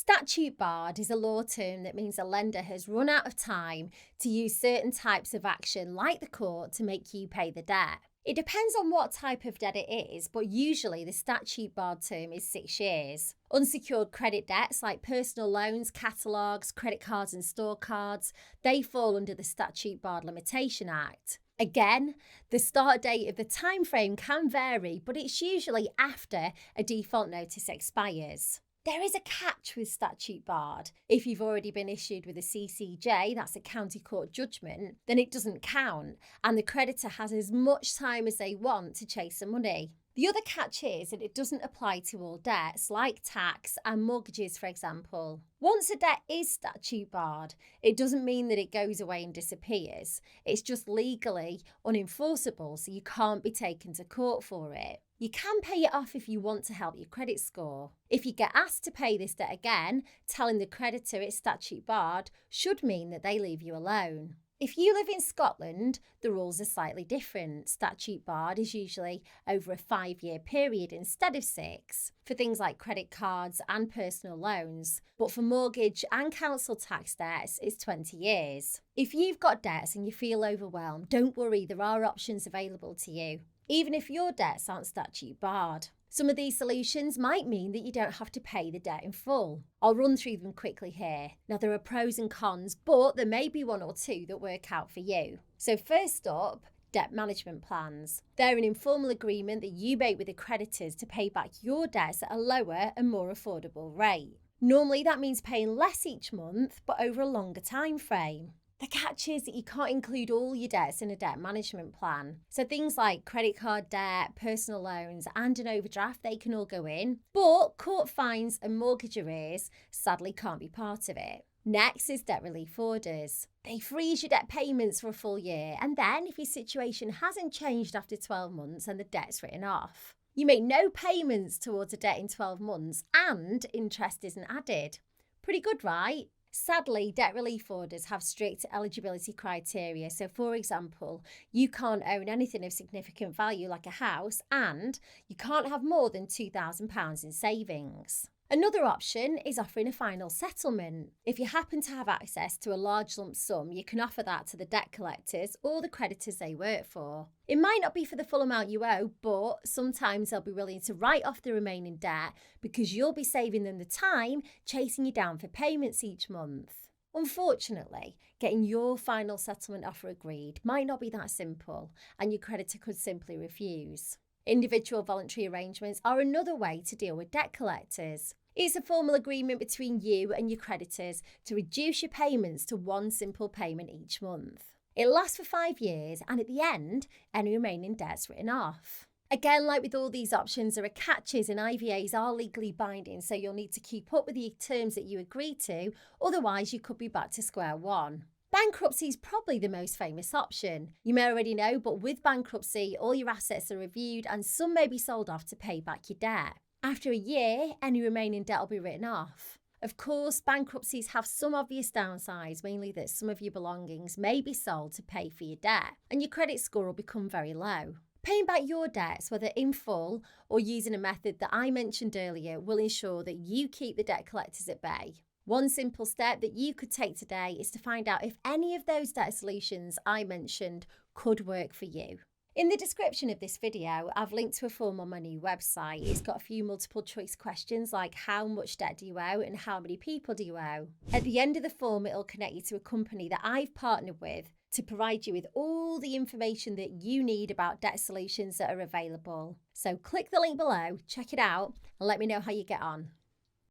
Statute barred is a law term that means a lender has run out of time to use certain types of action, like the court, to make you pay the debt. It depends on what type of debt it is, but usually the statute barred term is 6 years. Unsecured credit debts like personal loans, catalogues, credit cards and store cards, they fall under the Statute Barred Limitation Act. Again, the start date of the time frame can vary, but it's usually after a default notice expires. There is a catch with statute barred. If you've already been issued with a CCJ, that's a county court judgment, then it doesn't count, and the creditor has as much time as they want to chase the money. The other catch is that it doesn't apply to all debts, like tax and mortgages, for example. Once a debt is statute barred, it doesn't mean that it goes away and disappears. It's just legally unenforceable, so you can't be taken to court for it. You can pay it off if you want to help your credit score. If you get asked to pay this debt again, telling the creditor it's statute barred should mean that they leave you alone. If you live in Scotland, the rules are slightly different. Statute barred is usually over a 5-year period instead of 6 for things like credit cards and personal loans. But for mortgage and council tax debts, it's 20 years. If you've got debts and you feel overwhelmed, don't worry, there are options available to you, even if your debts aren't statute barred. Some of these solutions might mean that you don't have to pay the debt in full. I'll run through them quickly here. Now, there are pros and cons, but there may be one or two that work out for you. So first up, debt management plans. They're an informal agreement that you make with the creditors to pay back your debts at a lower and more affordable rate. Normally, that means paying less each month, but over a longer time frame. The catch is that you can't include all your debts in a debt management plan. So things like credit card debt, personal loans and an overdraft, they can all go in. But court fines and mortgage arrears sadly can't be part of it. Next is debt relief orders. They freeze your debt payments for a full year, and then if your situation hasn't changed after 12 months and the debt's written off, you make no payments towards a debt in 12 months and interest isn't added. Pretty good, right? Sadly, debt relief orders have strict eligibility criteria. So, for example, you can't own anything of significant value like a house, and you can't have more than £2,000 in savings. Another option is offering a final settlement. If you happen to have access to a large lump sum, you can offer that to the debt collectors or the creditors they work for. It might not be for the full amount you owe, but sometimes they'll be willing to write off the remaining debt because you'll be saving them the time chasing you down for payments each month. Unfortunately, getting your final settlement offer agreed might not be that simple, and your creditor could simply refuse. Individual voluntary arrangements are another way to deal with debt collectors. It's a formal agreement between you and your creditors to reduce your payments to one simple payment each month. It lasts for 5 years, and at the end, any remaining debt's written off. Again, like with all these options, there are catches, and IVAs are legally binding, so you'll need to keep up with the terms that you agree to, otherwise you could be back to square one. Bankruptcy is probably the most famous option. You may already know, but with bankruptcy, all your assets are reviewed and some may be sold off to pay back your debt. After a year, any remaining debt will be written off. Of course, bankruptcies have some obvious downsides, mainly that some of your belongings may be sold to pay for your debt, and your credit score will become very low. Paying back your debts, whether in full or using a method that I mentioned earlier, will ensure that you keep the debt collectors at bay. One simple step that you could take today is to find out if any of those debt solutions I mentioned could work for you. In the description of this video, I've linked to a form on my new website. It's got a few multiple choice questions like how much debt do you owe and how many people do you owe. At the end of the form, it'll connect you to a company that I've partnered with to provide you with all the information that you need about debt solutions that are available. So click the link below, check it out, and let me know how you get on.